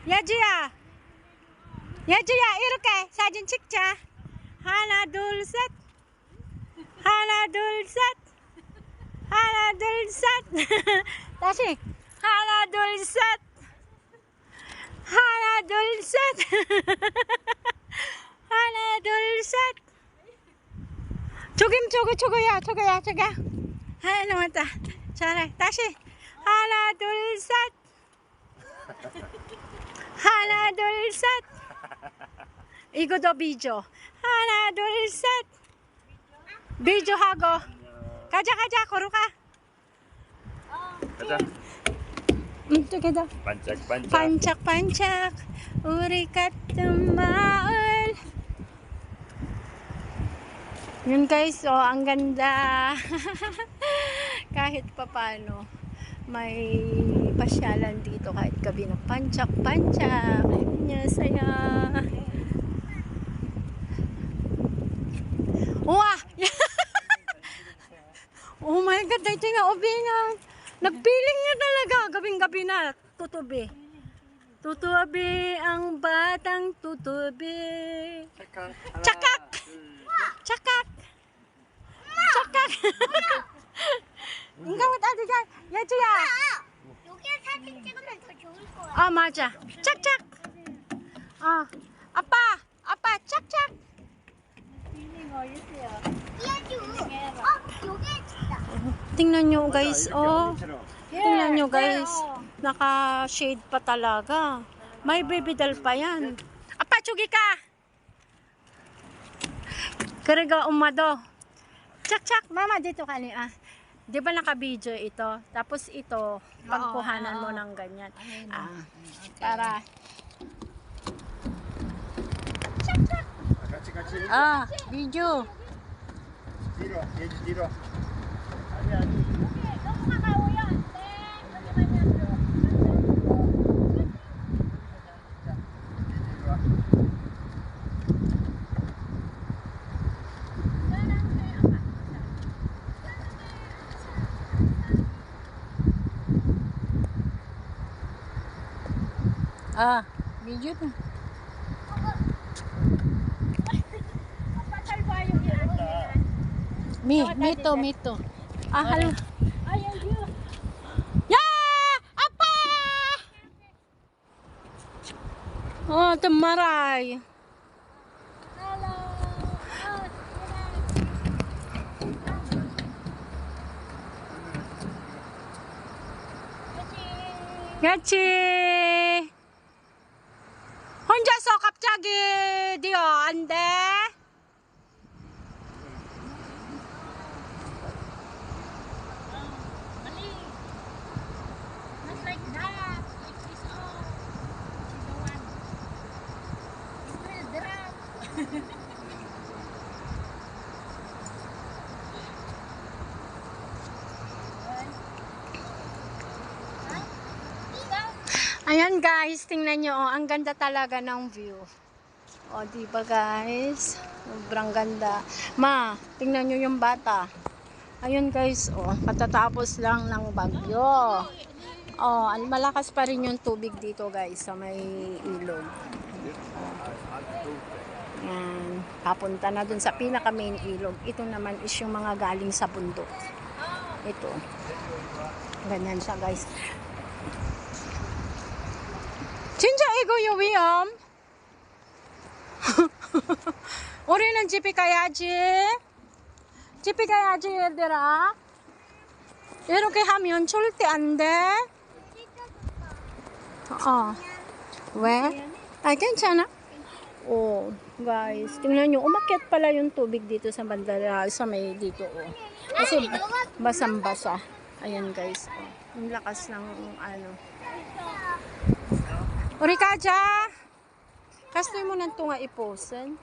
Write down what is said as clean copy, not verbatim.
예주야, 예주야, 이렇게 사진 찍자. 하나, 둘, 셋. 하나, 둘, 셋. 하나, 둘, 셋. 다시. 하나, 둘, 셋. 하나, 둘, 셋. 하나, 둘, 셋. 저거야. 하나 남았다. 잘해. 다시. 하나, 둘, 셋. 하나, 둘, 셋. 이거도 비디오. 하나, 둘, 셋. 비디오 하고. 가자, 걸어가. 가자. 저기다. 반짝반짝 우리 같은 마을. Yun guys, oh, ang ganda. Kahit papano may pasyalan dito kahit gabi na panchak-panchak. Ayun niya, saya. Wah! Oh my God, ito nga, ubingan. Nagpiling niya talaga, gabing-gabi na. Tutubi. Tutubi ang batang tutubi. Cakak! 인간은 따뜻해. 예주야. 여기 사진 찍으면 더 좋을 거야. 아 맞아. 짝짝. 아빠 짝짝. 예주. 여기 진짜. Tingnan nyo guys, oh. Tingnan nyo guys. Naka-shade pa talaga. May bibidal pa yan. Apa, chugi ka. Kariga umado. Chak, mama dito ka niya. Di ba naka-video ito? Tapos ito, pagkuhanan mo ng ganyan. Para. Chak. Video. 뒤로, 예지 뒤로. 너무 가까워요. Video na. Mito. Halo. Ya, apa? Oh, temaray. 그렇지. 혼자서 갑자기 뛰어 안 돼? Ayan guys, tingnan nyo, oh, ang ganda talaga ng view. O, diba guys? Sobrang ganda. Ma, tingnan nyo yung bata. Ayun guys, oh, katatapos lang ng bagyo. Oh, malakas pa rin yung tubig dito guys, sa may ilog. Yan, papunta na dun sa pinaka main ilog. Ito naman is yung mga galing sa bundok. Ito. Ganyan siya guys. 진짜 이거 위험. 우리는 집에 가야지. 얘들아. 이렇게 하면 절대 안 돼. 왜? 괜찮아. Guys, tingnan nyo, umakyat pala yung tubig dito sa bandara, sa may dito, Kasi basang-basa. Ayan guys, yung lakas ng Uri ka dyan. Kastoy mo nang tunga iposen.